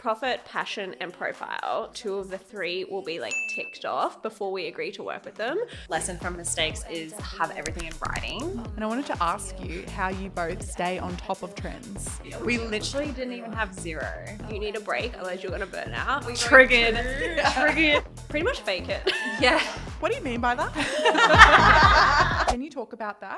profit, passion, and profile. 2 of the 3 will be like ticked off before we agree to work with them. Lesson from mistakes is have everything in writing. And I wanted to ask you how you both stay on top of trends. We literally didn't even have 0. You need a break, otherwise you're gonna burn out. Triggered. Pretty much fake it. Yeah. What do you mean by that? Can you talk about that?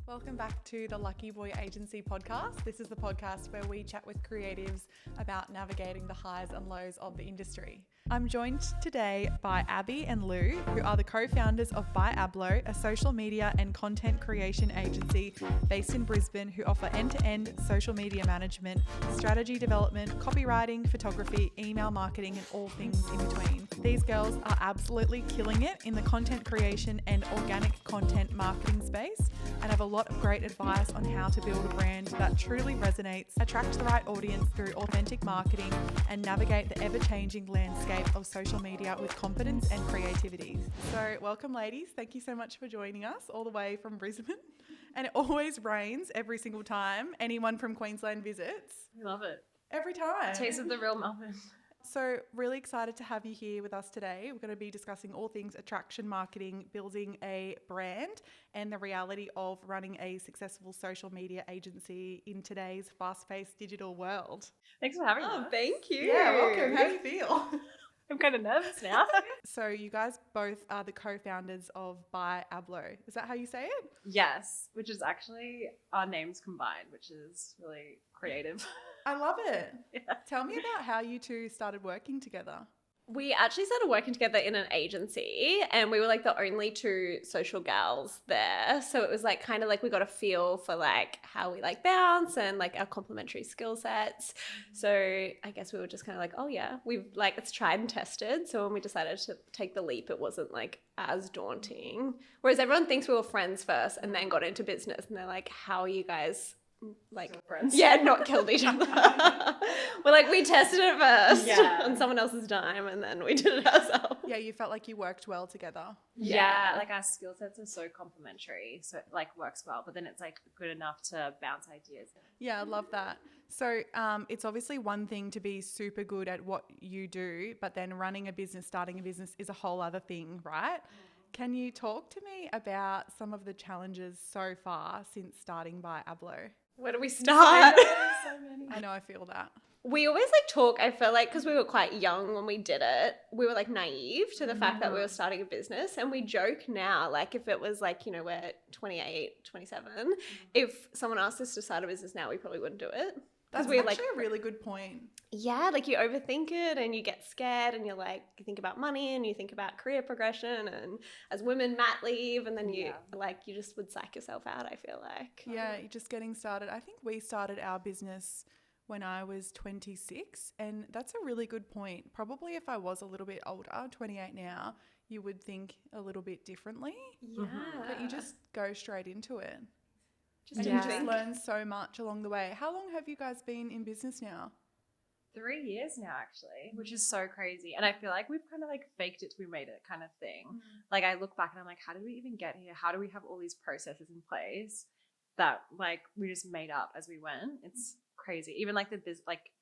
Welcome back to the Lucky Boy Agency podcast. This is the podcast where we chat with creatives about navigating the highs and lows of the industry. I'm joined today by Abby and Lou, who are the co-founders of By Ablo, a social media and content creation agency based in Brisbane who offer end-to-end social media management, strategy development, copywriting, photography, email marketing, and all things in between. These girls are absolutely killing it in the content creation and organic content marketing space and have a lot of great advice on how to build a brand that truly resonates, attract the right audience through authentic marketing, and navigate the ever-changing landscape of social media with confidence and creativity. So welcome ladies, thank you so much for joining us all the way from Brisbane. And it always rains every single time anyone from Queensland visits. We love it. Every time. Taste of the real Melbourne. So really excited to have you here with us today. We're going to be discussing all things attraction marketing, building a brand, and the reality of running a successful social media agency in today's fast-paced digital world. Thanks for having us. Oh, thank you. Yeah, welcome. How do you feel? I'm kind of nervous now. So you guys both are the co-founders of By Ablo. Is that how you say it? Yes, which is actually our names combined, which is really creative. I love it. Yeah. Tell me about how you two started working together. We actually started working together in an agency and we were like the only 2 social gals there. So it was like kind of like we got a feel for like how we like bounce and like our complementary skill sets. So I guess we were just kind of like, oh yeah, we've like, it's tried and tested. So when we decided to take the leap, it wasn't like as daunting. Whereas everyone thinks we were friends first and then got into business and they're like, how are you guys like friends? Yeah, not killed each other. We're like, we tested it first on someone else's dime and then we did it ourselves. Yeah, you felt like you worked well together. Yeah, like our skill sets are so complementary, so it like works well, but then it's like good enough to bounce ideas. Yeah, I love that. So it's obviously one thing to be super good at what you do, but then running a business, starting a business is a whole other thing, right? Can you talk to me about some of the challenges so far since starting By Ablo? Where do we start? I know, I feel that. We always like talk, I feel like, because we were quite young when we did it, we were like naive to the fact that we were starting a business. And we joke now, like if it was like, you know, we're 28, 27, if someone asked us to start a business now, we probably wouldn't do it. That's we're actually like, a really good point. Yeah, like you overthink it and you get scared and you're like, you think about money and you think about career progression and as women, mat leave, and then you like, you just would psych yourself out, I feel like. Yeah, you're just getting started. I think we started our business when I was 26, and that's a really good point. Probably if I was a little bit older, 28 now, you would think a little bit differently. Yeah. But you just go straight into it. Just You just learn so much along the way. How long have you guys been in business now? 3 years now, actually, which is so crazy. And I feel like we've kind of like faked it till we made it kind of thing. Like I look back and I'm like, how did we even get here? How do we have all these processes in place that like we just made up as we went? It's crazy. Even like the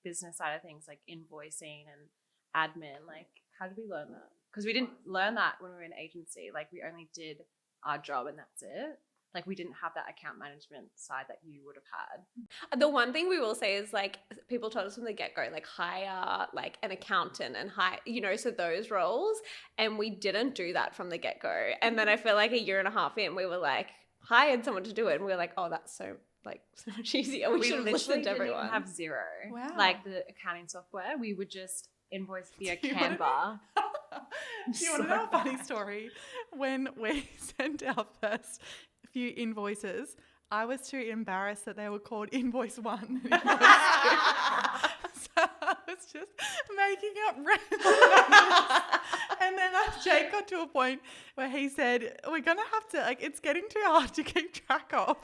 business side of things, like invoicing and admin, like how did we learn that? Because we didn't learn that when we were in agency. Like we only did our job and that's it. Like we didn't have that account management side that you would have had. The one thing we will say is like people told us from the get-go, like hire like an accountant and hire, you know, so those roles. And we didn't do that from the get-go. And then I feel like a year and a half in, we were like hired someone to do it. And we were like, oh, that's so much easier. We should have listened to everyone. Didn't have Xero. Wow. Like the accounting software, we would just invoice via Canva. Do you want to know a funny story? When we sent our first few invoices, I was too embarrassed that they were called invoice 1 and invoice 2. So I was just making up random numbers. And then Jake got to a point where he said, we're going to have to, like, it's getting too hard to keep track of.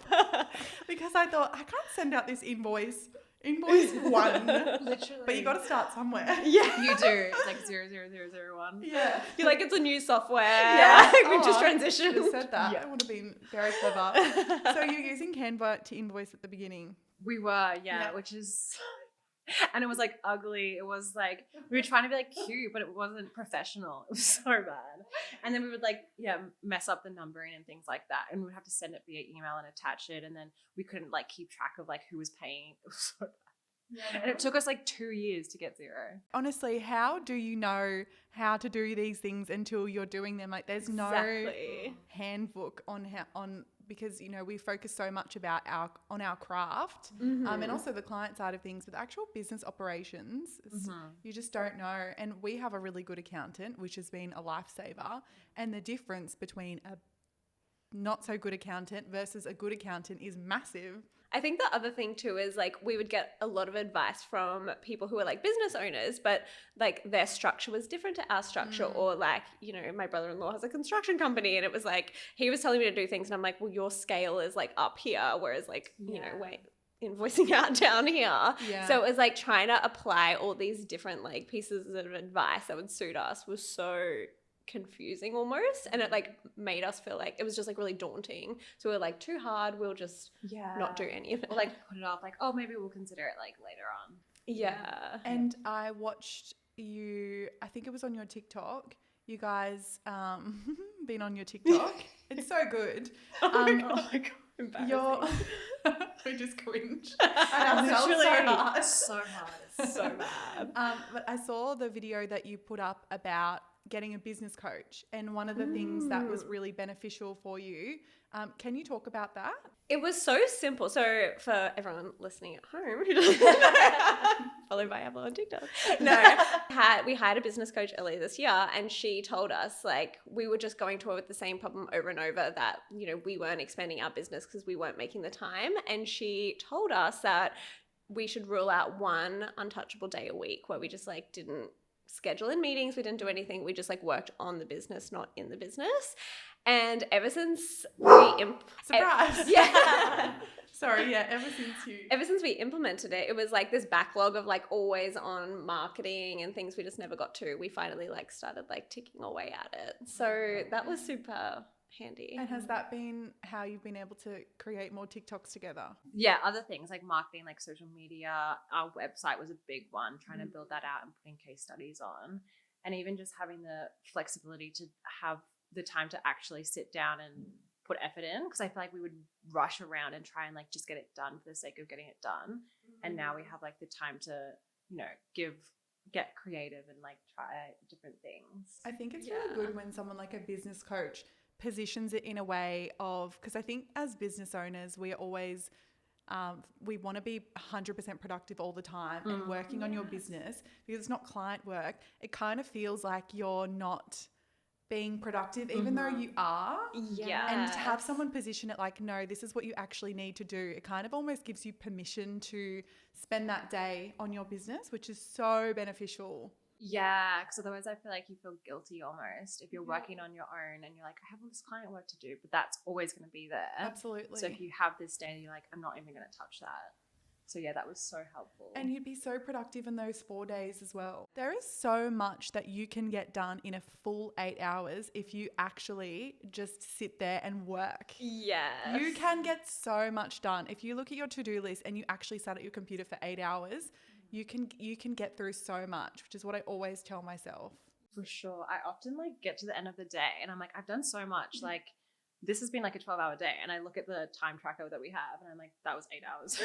Because I thought, I can't send out this invoice Invoice 1. Literally. But you got to start somewhere. Yeah. You do. It's like 00001. Yeah. You're like, it's a new software. Yeah. We've just Oh, transitioned. Just said that. Yeah. It would have been very clever. So you're using Canva to invoice at the beginning. We were, Yeah. which is, and it was like ugly. It was like, we were trying to be like cute, but it wasn't professional. It was so bad. And then we would like, mess up the numbering and things like that. And we'd have to send it via email and attach it. And then we couldn't like keep track of like who was paying. It was so bad. Yeah. And it took us like 2 years to get 0. Honestly, how do you know how to do these things until you're doing them? Like there's no handbook on because, you know, we focus so much on our craft and also the client side of things, but the actual business operations, you just don't know. And we have a really good accountant, which has been a lifesaver. And the difference between a not so good accountant versus a good accountant is massive. I think the other thing too is like we would get a lot of advice from people who are like business owners, but like their structure was different to our structure. Or like, you know, my brother-in-law has a construction company and it was like he was telling me to do things and I'm like, well, your scale is like up here, whereas like, you know, wait, invoicing out down here. Yeah. So it was like trying to apply all these different like pieces of advice that would suit us was so confusing almost, and it like made us feel like it was just like really daunting. So we were like, too hard, we'll just not do any of it. Or like put it off, like, oh, maybe we'll consider it like later on. Yeah. And I watched you, I think it was on your TikTok. You guys been on your TikTok. It's so good. Oh my God. Embarrassing. We just cringe. And Literally, so hard. it's so hard. It's so bad. But I saw the video that you put up about getting a business coach, and one of the things that was really beneficial for you. Can you talk about that? It was so simple. So for everyone listening at home, followed by Abla on TikTok. No, we hired a business coach earlier this year, and she told us like we were just going to her with the same problem over and over, that, you know, we weren't expanding our business because we weren't making the time. And she told us that we should rule out one untouchable day a week where we just like didn't schedule in meetings, we didn't do anything, we just like worked on the business, not in the business. And ever since Surprise! Sorry, ever since we implemented it, it was like this backlog of like always on marketing and things we just never got to. We finally like started like ticking away at it. So that was super handy. And has that been how you've been able to create more TikToks together? Yeah, other things like marketing, like social media. Our website was a big one, trying to build that out and putting case studies on. And even just having the flexibility to have the time to actually sit down and put effort in, because I feel like we would rush around and try and like just get it done for the sake of getting it done. And now we have like the time to, you know, get creative and like try different things. I think it's really good when someone like a business coach positions it in a way of, because I think as business owners, we are always, we want to be 100% productive all the time and working on your business, because it's not client work. It kind of feels like you're not being productive, even though you are. Yeah. And to have someone position it like, no, this is what you actually need to do. It kind of almost gives you permission to spend that day on your business, which is so beneficial. Yeah, because otherwise I feel like you feel guilty almost if you're working on your own and you're like, I have all this client work to do, but that's always going to be there. Absolutely. So if you have this day and you're like, I'm not even going to touch that. So yeah, that was so helpful. And you'd be so productive in those 4 days as well. There is so much that you can get done in a full 8 hours if you actually just sit there and work. Yes. You can get so much done. If you look at your to-do list and you actually sat at your computer for 8 hours, you can get through so much, which is what I always tell myself. For sure. I often like get to the end of the day and I'm like, I've done so much. Like this has been like a 12-hour day. And I look at the time tracker that we have and I'm like, that was 8 hours.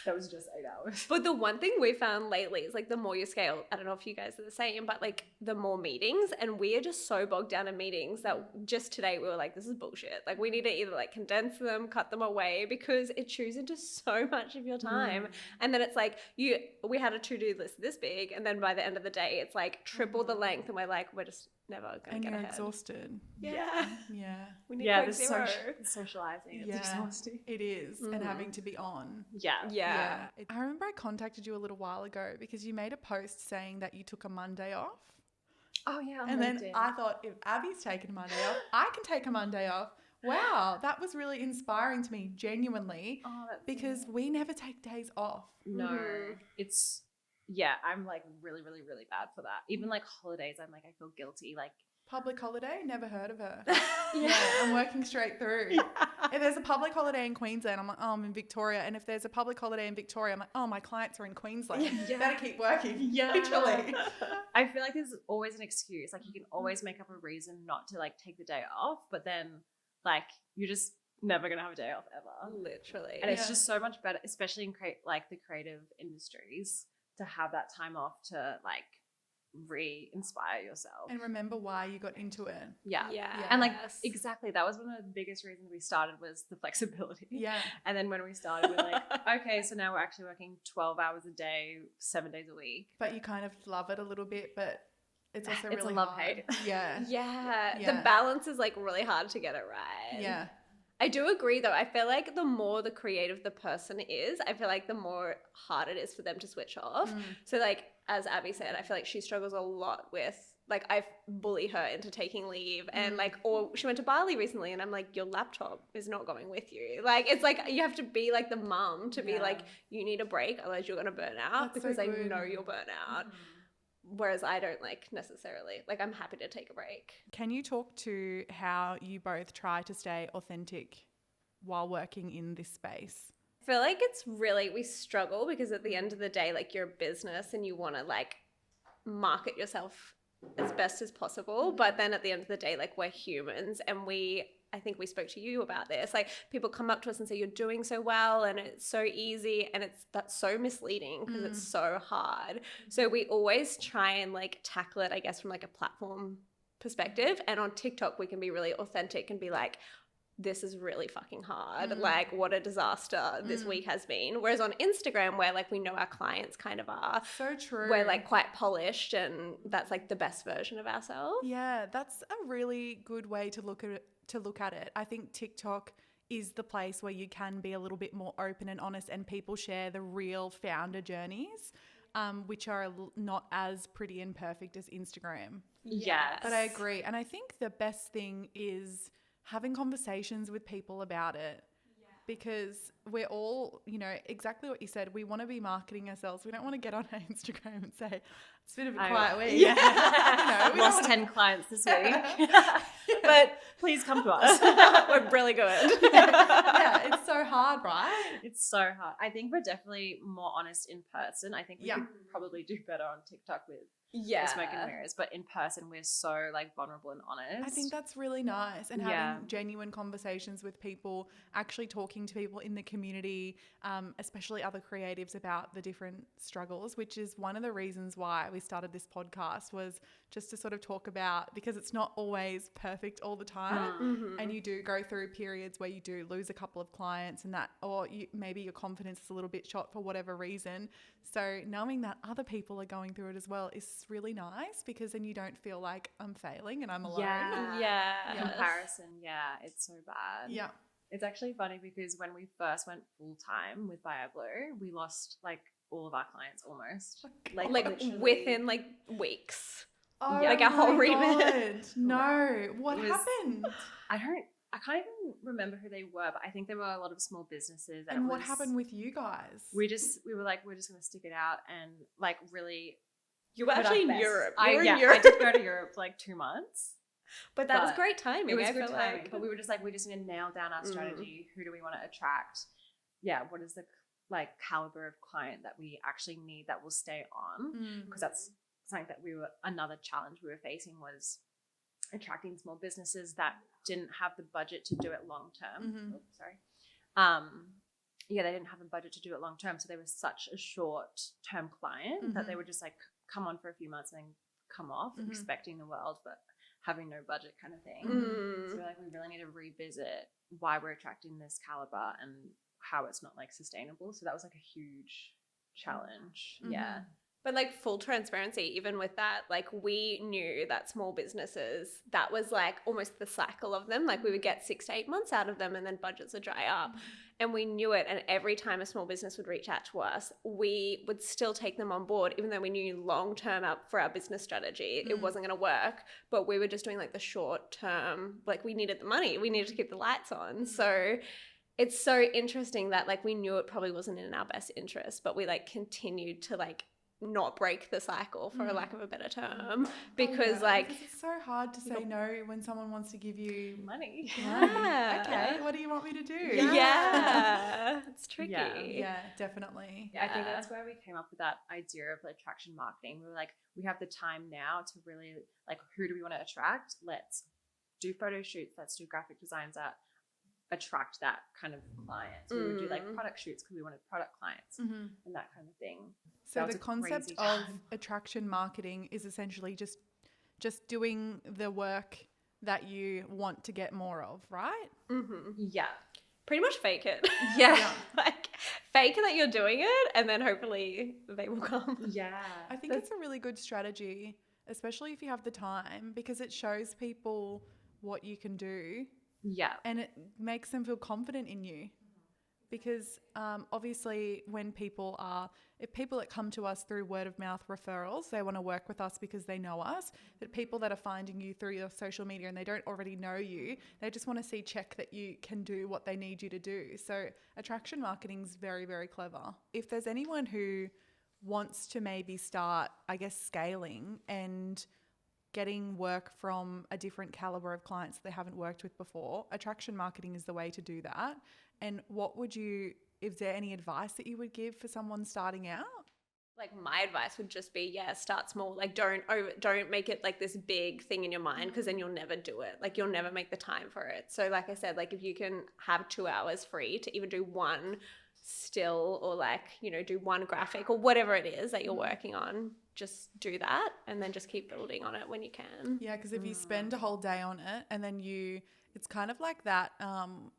That was just 8 hours. But the one thing we found lately is like the more you scale, I don't know if you guys are the same, but like the more meetings, and we are just so bogged down in meetings that just today we were like, this is bullshit. Like we need to either like condense them, cut them away, because it chews into so much of your time. And then it's like we had a to-do list this big, and then by the end of the day it's like triple the length, and we're like, we're just never going to get ahead. Exhausted. Yeah. We need the socializing. It's exhausting. It is. And having to be on. Yeah. I remember I contacted you a little while ago because you made a post saying that you took a Monday off. Oh yeah. And then I thought, if Abby's taken a Monday off, I can take a Monday off. Wow, that was really inspiring to me, genuinely, because we never take days off. No, Mhm. it's I'm like really, really, really bad for that. Even like holidays, I'm like, I feel guilty. Like, Public holiday? Never heard of her. Yeah. I'm working straight through. If there's a public holiday in Queensland, I'm like, oh, I'm in Victoria. And if there's a public holiday in Victoria, I'm like, oh, my clients are in Queensland. Yeah. Better keep working. Yeah. Literally. I feel like there's always an excuse. Like, you can always make up a reason not to like take the day off, but then like you're just never gonna have a day off ever. Literally. And it's just so much better, especially in like the creative industries, to have that time off to like re-inspire yourself. And remember why you got into it. Yeah. Yeah. And like, exactly, that was one of the biggest reasons we started, was the flexibility. Yeah. And then when we started, we're like, okay, so now we're actually working 12 hours a day, 7 days a week. But you kind of love it a little bit, but it's also It's really a love hard. hate. Yeah. Yeah. Yeah. The balance is like really hard to get it right. Yeah. I do agree though. I feel like the more the creative the person is, I feel like the more hard it is for them to switch off. So like, as Abby said, I feel like she struggles a lot with, like, I bully her into taking leave, and like, or she went to Bali recently and I'm like, your laptop is not going with you. Like, it's like, you have to be like the mum to be like, you need a break, otherwise you're going to burn out. That's so because I good. know you'll burn out. Whereas I don't like necessarily, like, I'm happy to take a break. Can you talk to how you both try to stay authentic while working in this space? I feel like it's really, we struggle because at the end of the day, like, you're a business and you want to like market yourself as best as possible. But then at the end of the day, like, we're humans, and I think we spoke to you about this. Like, people come up to us and say, you're doing so well and it's so easy. And that's so misleading because it's so hard. So we always try and like tackle it, I guess, from like a platform perspective. And on TikTok, we can be really authentic and be like, this is really fucking hard. Like, what a disaster this week has been. Whereas on Instagram, where like we know our clients kind of are, So true. we're like quite polished, and that's like the best version of ourselves. Yeah, that's a really good way to look at it. I think TikTok is the place where you can be a little bit more open and honest, and people share the real founder journeys, which are not as pretty and perfect as Instagram. Yes. But I agree. And I think the best thing is having conversations with people about it, because we're all, exactly what you said. We want to be marketing ourselves. We don't want to get on our Instagram and say, it's been a bit quiet week. Yeah. Lost 10 clients this week. But please come to us. We're really good. Yeah, it's so hard, right? It's so hard. I think we're definitely more honest in person. I think we could probably do better on TikTok with the smoke and mirrors, but in person we're so like vulnerable and honest. I think that's really nice, and having genuine conversations with people, actually talking to people in the community, especially other creatives, about the different struggles, which is one of the reasons why we started this podcast, was just to sort of talk about, because it's not always perfect all the time, and you do go through periods where you do lose a couple of clients, and that, or maybe your confidence is a little bit shot for whatever reason. So knowing that other people are going through it as well is really nice, because then you don't feel like I'm failing and I'm alone. Yeah. Comparison, it's so bad. Yeah. It's actually funny because when we first went full time with BioBlue, we lost like all of our clients almost. Like literally. within like weeks. Oh, like a whole my remit. God. No. What happened? I can't even remember who they were, but I think there were a lot of small businesses. And what happened with you guys? We were like, we're just going to stick it out and like really. You were actually in Europe. You were in I Europe. did go to Europe for like 2 months. But that was great timing. It was I good feel timing. like. But we were just like, we just need to nail down our strategy. Who do we want to attract? Yeah, what is the like caliber of client that we actually need that will stay on? Because that's something that another challenge we were facing, was attracting small businesses that didn't have the budget to do it long term. They didn't have a budget to do it long term, so they were such a short term client that they would just like come on for a few months and then come off, expecting the world but having no budget, kind of thing. So we're like, we really need to revisit why we're attracting this caliber and how it's not like sustainable. So that was like a huge challenge. But like, full transparency, even with that, like, we knew that small businesses, that was like almost the cycle of them. Like, we would get 6 to 8 months out of them and then budgets would dry up. and we knew it. And every time a small business would reach out to us, we would still take them on board, even though we knew long term up for our business strategy, it wasn't going to work. But we were just doing like the short term, like we needed the money, we needed to keep the lights on. So it's so interesting that like we knew it probably wasn't in our best interest, but we like continued to like not break the cycle, for a lack of a better term, because because it's so hard to say no when someone wants to give you money. Yeah. Okay, what do you want me to do? Yeah. It's tricky. Yeah, definitely. I think that's where we came up with that idea of like attraction marketing. We were like, we have the time now to really like, who do we want to attract? Let's do photo shoots. Let's do graphic designs that attract that kind of clients. We would do like product shoots because we wanted product clients and that kind of thing. So the concept of attraction marketing is essentially just doing the work that you want to get more of, right? Yeah. Pretty much fake it. Yeah. Like fake that you're doing it, and then hopefully they will come. Yeah. I think it's a really good strategy, especially if you have the time, because it shows people what you can do. Yeah. And it makes them feel confident in you. Because obviously if people that come to us through word of mouth referrals, they want to work with us because they know us. But people that are finding you through your social media and they don't already know you, they just want to see check that you can do what they need you to do. So attraction marketing is very, very clever. If there's anyone who wants to maybe start, I guess, scaling and getting work from a different caliber of clients they haven't worked with before, attraction marketing is the way to do that. And is there any advice that you would give for someone starting out? Like my advice would just be, start small. Like don't make it like this big thing in your mind, because then you'll never do it. Like you'll never make the time for it. So like I said, like if you can have 2 hours free to even do one still, or like, do one graphic or whatever it is that you're working on, just do that and then just keep building on it when you can. Yeah, because if you spend a whole day on it and then it's kind of like that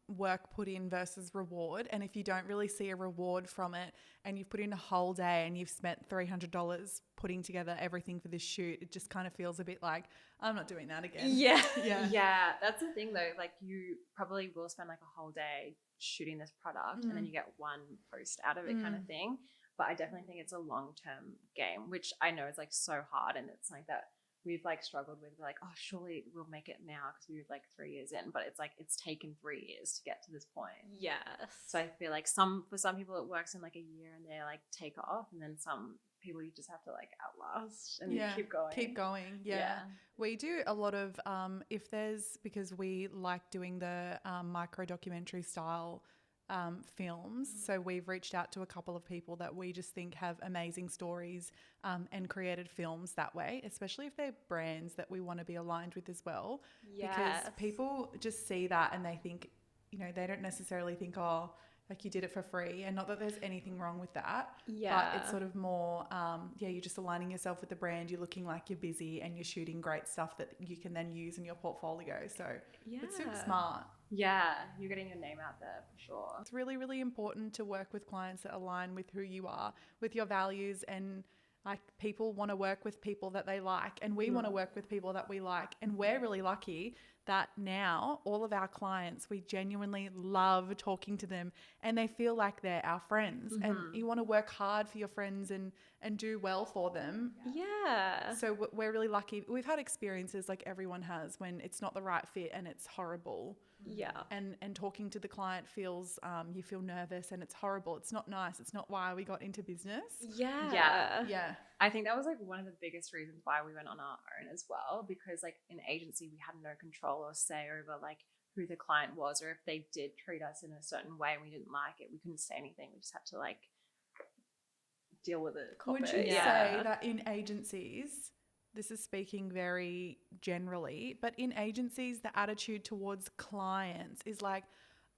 work put in versus reward. And if you don't really see a reward from it and you've put in a whole day and you've spent $300 putting together everything for this shoot, it just kind of feels a bit like, I'm not doing that again. Yeah. Yeah. That's the thing though. Like you probably will spend like a whole day shooting this product and then you get one post out of it kind of thing. But I definitely think it's a long-term game, which I know is like so hard. And it's like that we've like struggled with, like, oh, surely we'll make it now because we were like 3 years in, but it's like it's taken 3 years to get to this point. Yes. So I feel like for some people it works in like a year and they like take off, and then some people you just have to like outlast and keep going. Yeah. We do a lot of because we like doing the micro documentary style films. So we've reached out to a couple of people that we just think have amazing stories and created films that way, especially if they're brands that we want to be aligned with as well. Yes. Because people just see that and they think, they don't necessarily think, oh, like you did it for free. And not that there's anything wrong with that. Yeah. But it's sort of more, you're just aligning yourself with the brand. You're looking like you're busy and you're shooting great stuff that you can then use in your portfolio. So it's super smart. Yeah, you're getting your name out there for sure. It's really, really important to work with clients that align with who you are, with your values, and like people want to work with people that they like, and we want to work with people that we like. And we're really lucky that now all of our clients, we genuinely love talking to them and they feel like they're our friends. And you want to work hard for your friends and do well for them. Yeah. So we're really lucky. We've had experiences like everyone has when it's not the right fit and it's horrible. Yeah. And talking to the client feels, you feel nervous and it's horrible. It's not nice. It's not why we got into business. Yeah. Yeah. I think that was like one of the biggest reasons why we went on our own as well, because like in agency, we had no control or say over like who the client was, or if they did treat us in a certain way and we didn't like it, we couldn't say anything. We just had to like deal with it. Would you say that in agencies, this is speaking very generally, but in agencies, the attitude towards clients is like,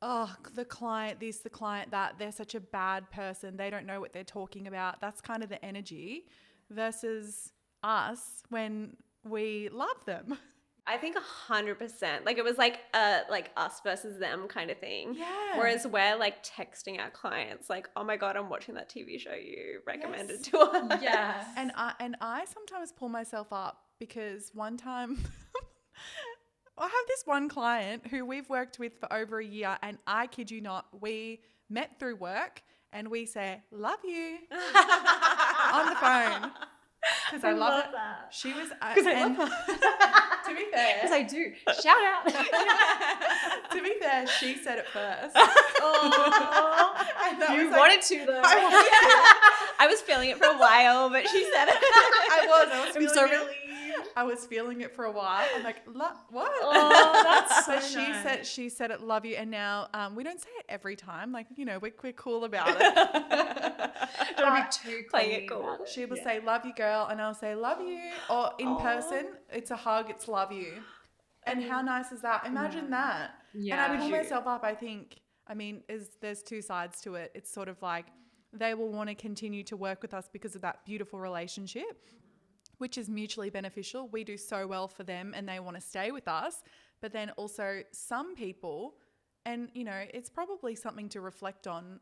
oh, the client this, the client that, they're such a bad person. They don't know what they're talking about. That's kind of the energy versus us when we love them. I think 100%. Like it was like us versus them kind of thing. Yeah. Whereas we're like texting our clients like, oh my God, I'm watching that TV show you recommended to us. Yeah. And I sometimes pull myself up because one time I have this one client who we've worked with for over a year, and I kid you not, we met through work and we say, love you on the phone. Because I love it. that. She was, Because I and love to be fair, Because I do. Shout out. to be fair, she said it first. Oh, And that You was like- wanted to though. I wanted I was feeling it for a while, but she said it. I was I'm feeling so it. relieved. I was feeling it for a while. I'm like, what? Oh, that's so But nice. she said it, love you. And now we don't say it every time. Like, you know, we're cool about it. Don't be But too playing clingy it cool. about it. she will Yeah. say, love you, girl. And I'll say, love you. Or in Aw. person, it's a hug, it's love you. And how nice is that? Imagine that. Yeah. And I pull myself up, I think, I mean, there's two sides to it. It's sort of like they will want to continue to work with us because of that beautiful relationship, which is mutually beneficial. We do so well for them and they want to stay with us. But then also some people, and you know, it's probably something to reflect on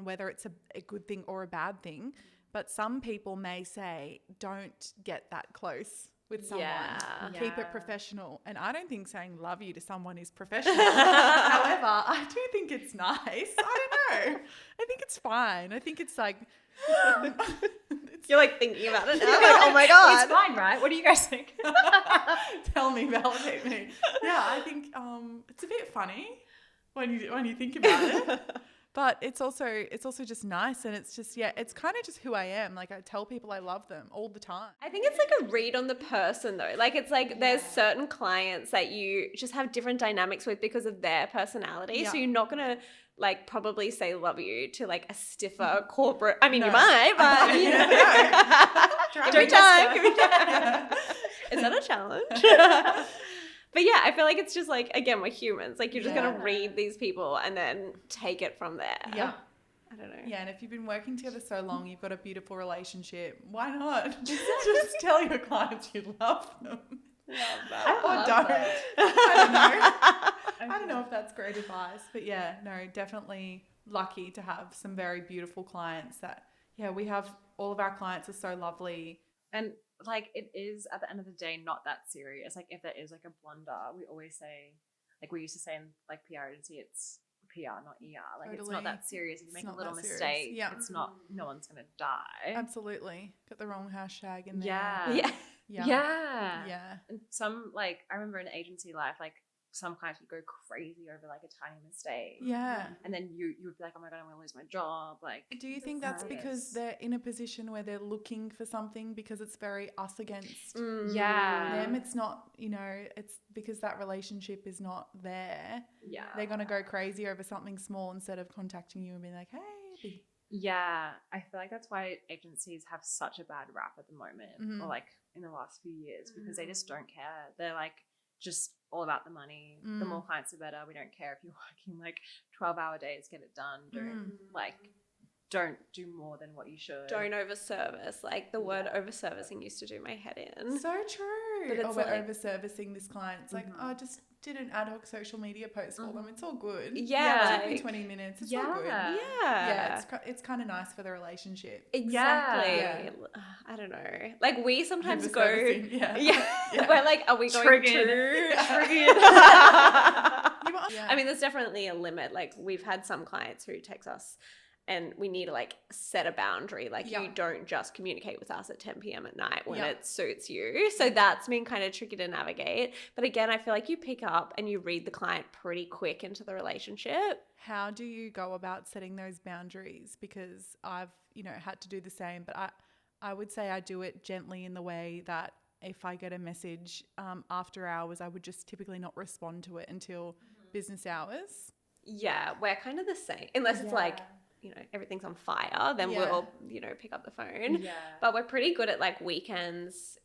whether it's a good thing or a bad thing. But some people may say, don't get that close with someone. Yeah. Keep Yeah. it professional. And I don't think saying love you to someone is professional. However, I do think it's nice. I don't know. I think it's fine. I think it's like... You're like thinking about it now. Like, oh my God. It's fine, right? What do you guys think? Tell me, validate me. Yeah, I think it's a bit funny when you think about it. But it's also just nice, and it's just it's kind of just who I am. Like I tell people I love them all the time. I think it's like a read on the person though. Like it's like there's certain clients that you just have different dynamics with because of their personality. Yeah. So you're not gonna like probably say love you to like a stiffer corporate. I mean, No. you might, but you Yeah, know. Give me time. Give me time. Yeah. Is that a challenge? But yeah, I feel like it's just like, again, we're humans. Like you're just going to read these people and then take it from there. Yeah. I don't know. Yeah, and if you've been working together so long, you've got a beautiful relationship. Why not? Just tell your clients you love them. Love that. Or love don't. that. I don't know. I don't know if that's great advice. But yeah, no, definitely lucky to have some very beautiful clients that, we have all of our clients are so lovely. And like it is at the end of the day not that serious. Like if there is like a blunder, we always say, like we used to say in like PR agency, it's PR, not ER. Like it's not Totally. that serious. If you It's make a not little that serious. mistake, Yeah. it's not. No one's gonna die. Absolutely. Got the wrong hashtag in there. Yeah. Yeah. Yeah. Yeah. Yeah. And some like I remember in agency life, like some clients would go crazy over like a tiny mistake. Yeah. And then you would be like, oh my God, I'm gonna lose my job. Like, Do you think that's because they're in a position where they're looking for something because it's very us against yeah. them? It's not, it's because that relationship is not there. Yeah. They're going to go crazy over something small instead of contacting you and being like, hey. Yeah. I feel like that's why agencies have such a bad rap at the moment, Mhm. or like in the last few years, because they just don't care. They're like just all about the money. The more clients, the better. We don't care if you're working like 12-hour days, get it done. Don't do more than what you should. Don't over-service. Like the word over-servicing used to do my head in. So true. But it's we're like- over-servicing this client. It's like, just did an ad hoc social media post for them. It's all good. Yeah, It took me like- 20 minutes. It's all good. Yeah. Yeah. It's kind of nice for the relationship. Exactly. Yeah. I don't know. Like we sometimes go. Over-servicing, yeah. Yeah. We're like, are we going Triggered. to? Triggered. I mean, there's definitely a limit. Like we've had some clients who text us and we need to like set a boundary. Like you don't just communicate with us at 10 p.m. at night when it suits you. So that's been kind of tricky to navigate. But again, I feel like you pick up and you read the client pretty quick into the relationship. How do you go about setting those boundaries? Because I've, had to do the same, but I would say I do it gently in the way that if I get a message after hours, I would just typically not respond to it until business hours. Yeah, we're kind of the same. Unless it's like, everything's on fire, then we'll, pick up the phone. Yeah. But we're pretty good at like weekends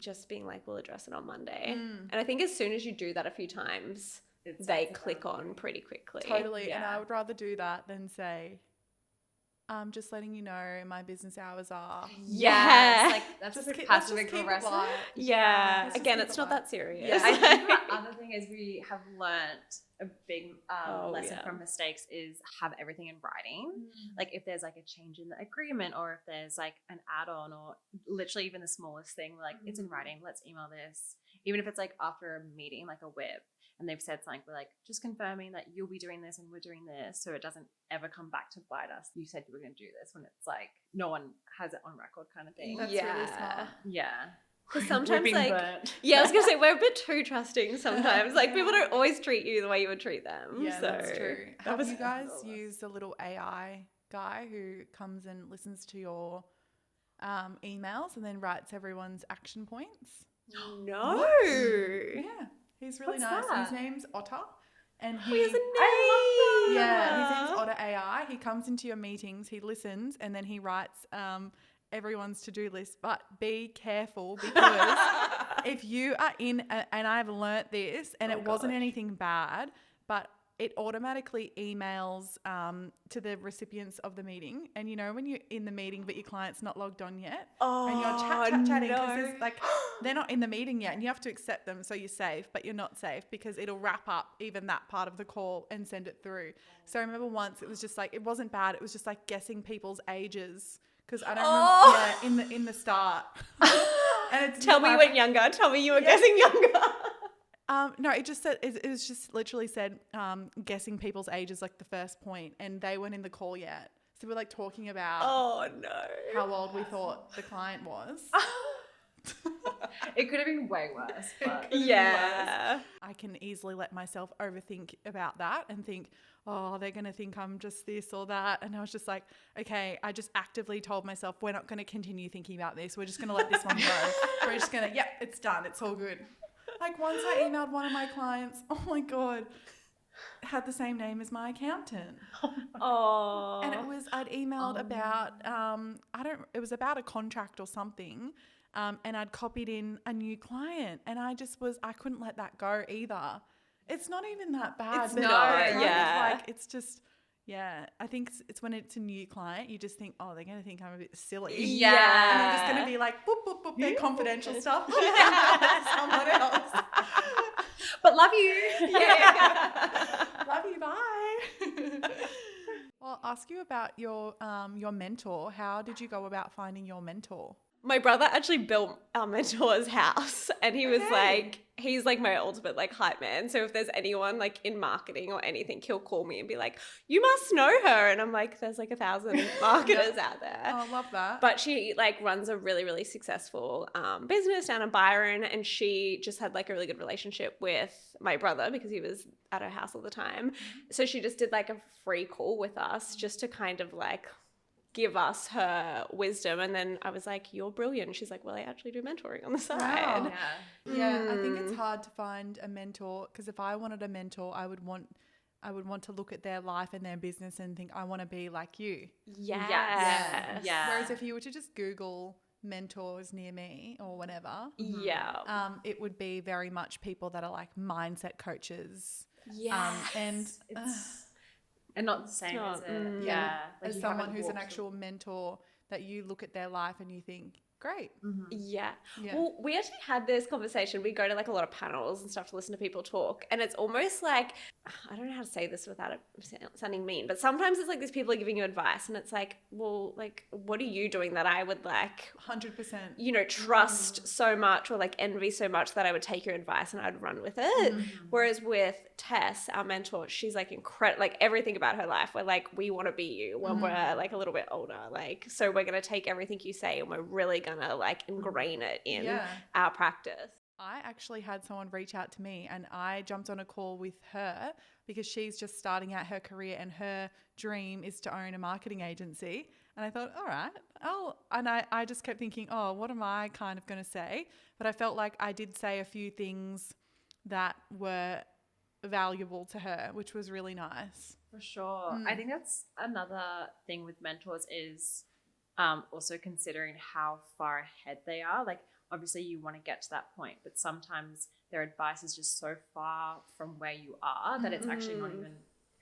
just being like, we'll address it on Monday. And I think as soon as you do that a few times, they click on pretty quickly. Totally. Yeah. And I would rather do that than say, just letting you know my business hours are. Yeah. Like that's Just just keep- passive let's just keep it aggressive. light. Yeah. Let's just Again, keep it's it not light. that serious. Yeah, I think the other thing is we have learnt a big lesson yeah. from mistakes is have everything in writing. Like if there's like a change in the agreement or if there's like an add-on or literally even the smallest thing, like it's in writing, let's email this. even if it's like after a meeting, like a whip, and they've said something, we're like, just confirming that you'll be doing this and we're doing this, so it doesn't ever come back to bite us. You said you were going to do this, when it's like no one has it on record kind of thing. That's really smart. Yeah. Because sometimes, We've been like, burnt. yeah, I was gonna say we're a bit too trusting sometimes. Like, people don't always treat you the way you would treat them. Yeah, so that's true. that Have was you guys flawless. used a little AI guy who comes and listens to your emails and then writes everyone's action points? no. Yeah, he's really What's nice. that? His name's Otter, and He has a name. I love that. yeah, his name's Otter AI. He comes into your meetings, he listens, and then he writes everyone's to-do list. But be careful, because if you are in, and I've learnt this, and it wasn't anything bad, but it automatically emails to the recipients of the meeting. And you know when you're in the meeting but your client's not logged on yet, and you're chatting because like they're not in the meeting yet, and you have to accept them so you're safe, but you're not safe because it'll wrap up even that part of the call and send it through. So I remember once it was just like, it wasn't bad, it was just like guessing people's ages, because I don't remember in the start. And it's Tell me you went younger. Tell me you were guessing younger. no, it just said, it was just literally said guessing people's ages, like the first point, and they weren't in the call yet. So we're like talking about how old we thought the client was. It could have been way worse. But Yeah. I can easily let myself overthink about that and think, oh, they're going to think I'm just this or that. And I was just like, okay, I just actively told myself, we're not going to continue thinking about this. We're just going to let this one go. We're just going to, it's done. It's all good. Like once I emailed one of my clients, oh my God, had the same name as my accountant. Oh. And it was, I'd emailed about, it was about a contract or something. And I'd copied in a new client, and I couldn't let that go either. It's not even that bad. It's but not, it's kind of yeah. like, it's just, yeah. I think it's when it's a new client, you just think, oh, they're going to think I'm a bit silly. Yeah. And I'm just going to be like, boop, boop, boop, their confidential stuff. Someone else. But love you. Yeah. Love you, bye. Well, I'll ask you about your mentor. How did you go about finding your mentor? My brother actually built our mentor's house, and he was like, he's like my ultimate like hype man. So if there's anyone like in marketing or anything, he'll call me and be like, you must know her. And I'm like, there's like 1,000 marketers out there. Oh, I love that. But she like runs a really, really successful business down in Byron, and she just had like a really good relationship with my brother because he was at her house all the time. So she just did like a free call with us just to kind of like give us her wisdom. And then I was like, you're brilliant. She's like, well, I actually do mentoring on the side. Wow. Yeah, I think it's hard to find a mentor, because if I wanted a mentor, I would want to look at their life and their business and think, I want to be like you. Yes. Yeah. Whereas if you were to just Google mentors near me or whatever, it would be very much people that are like mindset coaches. Yeah. And not the same as it. Yeah. Like As someone who's an actual mentor, that you look at their life and you think, great. Yeah. Well, we actually had this conversation. We go to like a lot of panels and stuff to listen to people talk. And it's almost like, I don't know how to say this without it sounding mean, but sometimes it's like these people are giving you advice and it's like, well, like, what are you doing that I would like 100%, you know, trust so much or like envy so much that I would take your advice and I'd run with it. Whereas with Tess, our mentor, she's like incredible, like everything about her life. We're like, we want to be you when we're like a little bit older. Like, so we're going to take everything you say and we're really going to like ingrain it in our practice. I actually had someone reach out to me and I jumped on a call with her because she's just starting out her career and her dream is to own a marketing agency. And I thought, all right, I just kept thinking, oh, what am I kind of going to say? But I felt like I did say a few things that were valuable to her, which was really nice. For sure. I think that's another thing with mentors is also considering how far ahead they are. Like, obviously you want to get to that point, but sometimes their advice is just so far from where you are that it's actually not even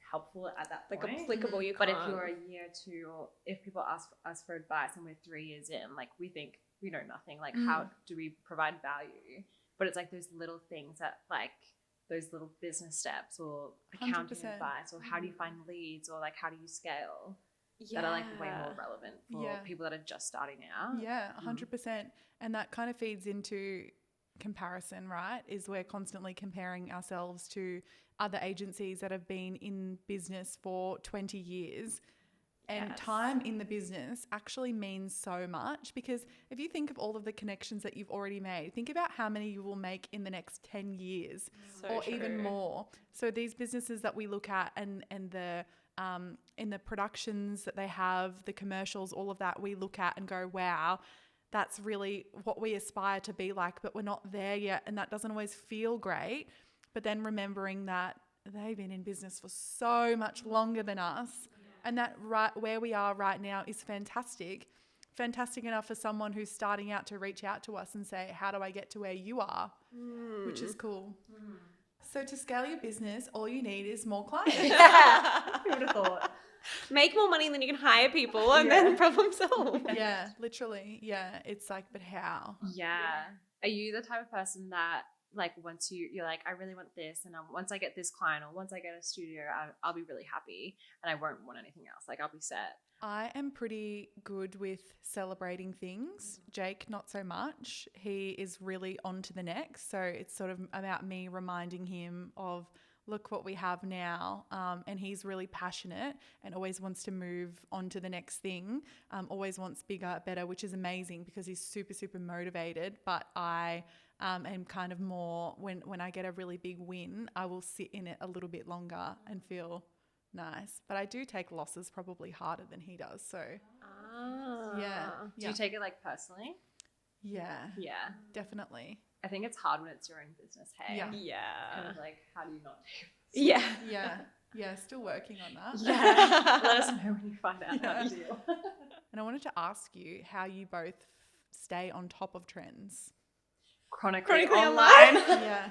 helpful at that point. Like applicable, you But can't. if you're a year or two, or if people ask us for advice and we're 3 years in, like we think we know nothing. Like how do we provide value? But it's like those little things that like those little business steps or accounting 100%. advice or how do you find leads or like how do you scale that are like way more relevant for people that are just starting out. Yeah, 100%. And that kind of feeds into comparison, right? Is we're constantly comparing ourselves to other agencies that have been in business for 20 years. And Yes. time in the business actually means so much, because if you think of all of the connections that you've already made, think about how many you will make in the next 10 years So or even true. more. So these businesses that we look at and the in the productions that they have, the commercials, all of that, we look at and go, wow, that's really what we aspire to be like, but we're not there yet. And that doesn't always feel great. But then remembering that they've been in business for so much longer than us, and that right where we are right now is fantastic enough for someone who's starting out to reach out to us and say, how do I get to where you are? Which is cool. So to scale your business, all you need is more clients. Who would have thought? Make more money than you can hire people, and then problem solve. Yeah, literally. Yeah, it's like, but how? Yeah. Are you the type of person that, like, once you're like, I really want this, and once I get this client or once I get a studio, I'll be really happy and I won't want anything else. Like, I'll be set. I am pretty good with celebrating things. Jake, not so much. He is really on to the next. So it's sort of about me reminding him of, look what we have now. And he's really passionate and always wants to move on to the next thing. Always wants bigger, better, which is amazing because he's super, super motivated. But I am kind of more, when I get a really big win, I will sit in it a little bit longer and feel nice. But I do take losses probably harder than he does. So yeah. Do you take it like personally? Yeah, Yeah. definitely. I think it's hard when it's your own business. Hey. Yeah. Kind Yeah. of like, how do you not take Yeah. Yeah, still working on that. Yeah. Let us know when you find out how to deal. And I wanted to ask you how you both stay on top of trends. Chronically online. Yeah.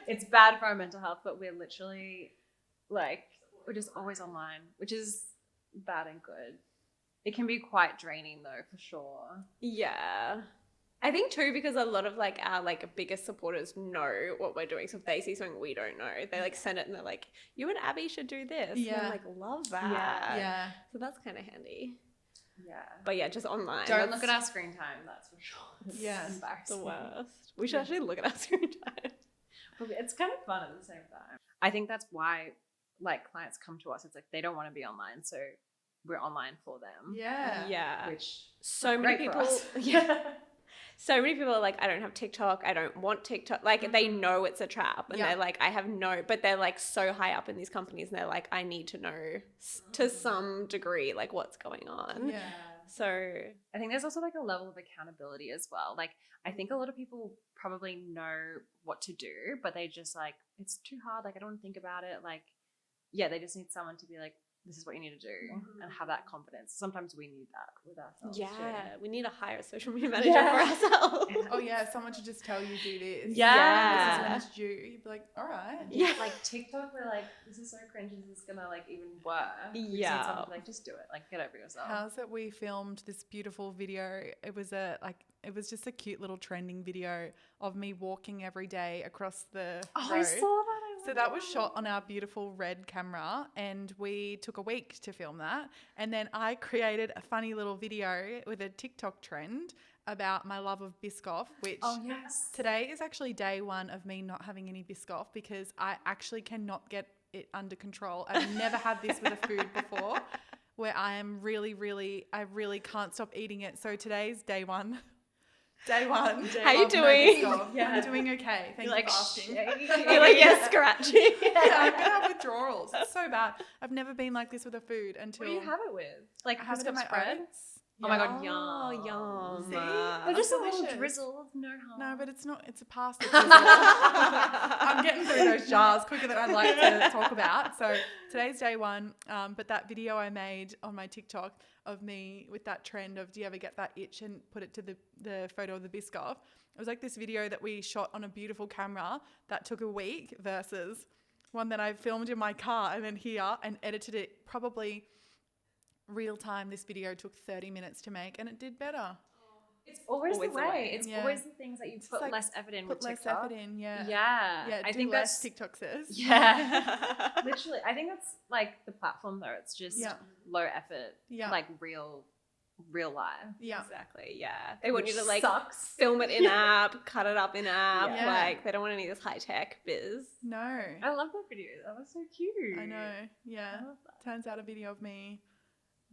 It's bad for our mental health, but we're literally like, we're just always online, which is bad and good. It can be quite draining though, for sure. Yeah. I think too, because a lot of like our like biggest supporters know what we're doing. So if they see something we don't know, they like send it and they're like, you and Abby should do this. Yeah. And I'm like, love that. Yeah. So that's kind of handy. Yeah. But yeah, just online. Don't look at our screen time, that's for sure. It's Yeah. embarrassing. the worst. We should actually look at our screen time. But it's kind of fun at the same time. I think that's why like clients come to us. It's like they don't want to be online, so we're online for them. Yeah. Yeah. Which So many great for people. us. Yeah. So many people are like, I don't have TikTok. I don't want TikTok. Like they know it's a trap, and they're like, I have no. But they're like so high up in these companies, and they're like, I need to know to some degree like what's going on. Yeah. So I think there's also like a level of accountability as well. Like I think a lot of people probably know what to do, but they just like, it's too hard. Like I don't want to think about it. Like, yeah, they just need someone to be like, this is what you need to do and have that confidence. Sometimes we need that with ourselves. yeah, too. we need to hire a social media manager for ourselves. Oh yeah, someone to just tell you do this. Yeah. This is when it's due. You'd be like, all right. Yeah. Like TikTok, we're like, this is so cringe. Is this gonna like even work? We just need Yeah. someone to be like, just do it. Like, get over yourself. How's it we filmed this beautiful video? It was just a cute little trending video of me walking every day across the road. I saw that. So that was shot on our beautiful red camera, and we took a week to film that. And then I created a funny little video with a TikTok trend about my love of Biscoff, which yes. today is actually day one of me not having any Biscoff because I actually cannot get it under control. I've never had this with a food before where I am really can't stop eating it. So today's day one. Day one. How you doing? Yeah, I'm doing okay. Thank you for asking. You're like, yeah, scratchy. Yeah, I'm gonna have withdrawals. It's so bad. I've never been like this with a food until What do you have it with? Like I have it in my spread? oats. Oh my god, Oh, yum. yum. See? Or just a little delicious. drizzle of no harm. No, but it's not. It's a pasta. I'm getting through those jars quicker than I'd like to talk about. So today's day one. But that video I made on my TikTok of me with that trend of do you ever get that itch and put it to the photo of the Biscoff. It was like this video that we shot on a beautiful camera that took a week versus one that I filmed in my car and then here and edited it probably real time. This video took 30 minutes to make and it did better. It's always the Always the way. way. It's Yeah. always the things that you put like, less effort in Put with less TikTok. effort in, yeah. Yeah. Yeah, I do think less, that's TikTok says. Yeah. Literally. I think that's like the platform though. It's just Yeah. low effort, Yeah. like real real life. Yeah. Exactly. Yeah. They want Which you to like sucks. film it in app, cut it up in app. Yeah. Like they don't want any of this high tech biz. No. I love that video. That was so cute. I know. Yeah. I love that. Turns out a video of me,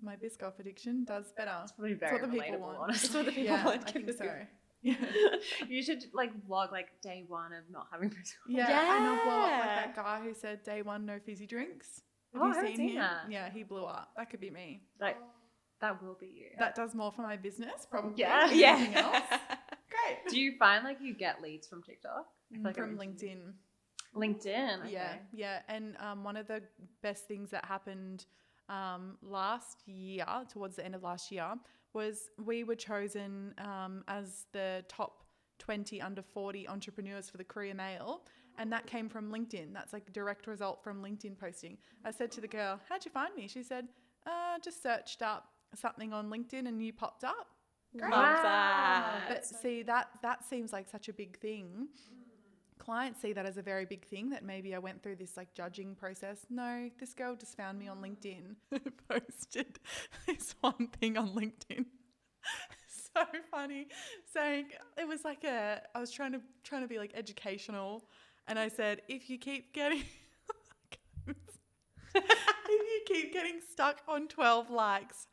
my Biscoff addiction does better. It's probably It's very what the people relatable, want. honestly. It's what the people Yeah, want. I think so. Yeah. You should like vlog like day one of not having physical. Yeah, and I'll blow up like Yeah. that guy who said day one, no fizzy drinks. Have Oh, you I haven't seen him? that. Yeah, he blew up. That could be me. Like that will be you. That does more for my business, probably. Yeah. than anything else. Yeah. Great. Do you find like you get leads from TikTok? I feel like From I LinkedIn. LinkedIn. Okay. Yeah, yeah. And one of the best things that happened last year, towards the end of last year, was we were chosen as the top 20 under 40 entrepreneurs for the Courier Mail. And that came from LinkedIn. That's like a direct result from LinkedIn posting. I said to the girl, "How'd you find me?" She said, "Just searched up something on LinkedIn and you popped up." Love Wow. that. But see, that seems like such a big thing. Clients see that as a very big thing, that maybe I went through this like judging process. No, this girl just found me on LinkedIn, posted this one thing on LinkedIn. So funny, saying it was like I was trying to be like educational, and I said, if you keep getting stuck on 12 likes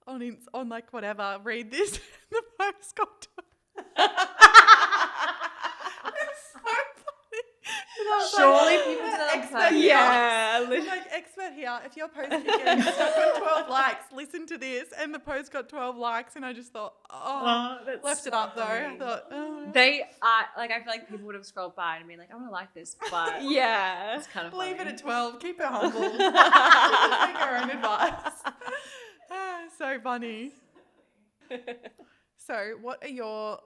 on like whatever, read this. The post got it's so funny. And I was Surely like, people did that on expert purpose. here. Yeah. I'm like, expert here. If your post keeps getting stuck on 12 likes, listen to this. And the post got 12 likes, and I just thought, That's left so it up though. I funny. thought, oh, They are like, I feel like people would have scrolled by and been like, I want to like this, but Yeah. it's kind of leave it funny. at 12. Keep it humble. Take our own advice. So funny. So,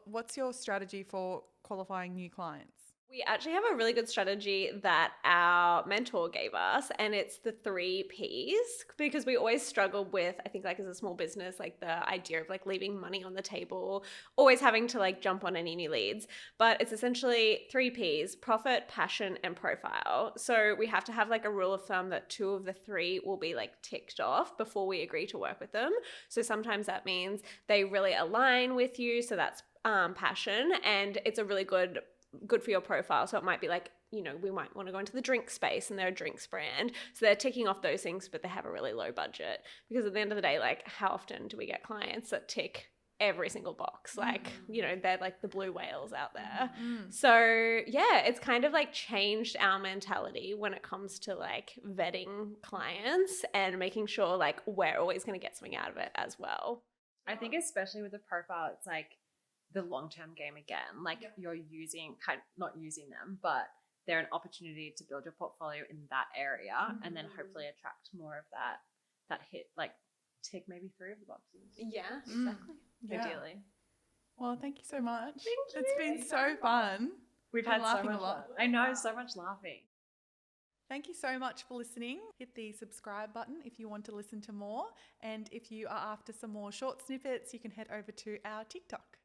what's your strategy for qualifying new clients? We actually have a really good strategy that our mentor gave us, and it's the 3 Ps, because we always struggled with, I think like as a small business, like the idea of like leaving money on the table, always having to like jump on any new leads. But it's essentially 3 Ps: profit, passion, and profile. So we have to have like a rule of thumb that 2 of the 3 will be like ticked off before we agree to work with them. So sometimes that means they really align with you. So that's passion, and it's a really good for your profile. So it might be like, you know, we might want to go into the drink space and they're a drinks brand. So they're ticking off those things, but they have a really low budget. Because at the end of the day, like, how often do we get clients that tick every single box? Like, you know, they're like the blue whales out there. So yeah, it's kind of like changed our mentality when it comes to like vetting clients and making sure like we're always going to get something out of it as well. I think especially with the profile, it's like the long-term game again. Like you're not using them, but they're an opportunity to build your portfolio in that area and then hopefully attract more of that hit, like tick maybe 3 of the boxes. Yeah, exactly. Yeah. Ideally. Well, thank you so much. Thank It's you. been so fun. We've Been had so laughing a much lot. fun. I know, so much laughing. Thank you so much for listening. Hit the subscribe button if you want to listen to more. And if you are after some more short snippets, you can head over to our TikTok.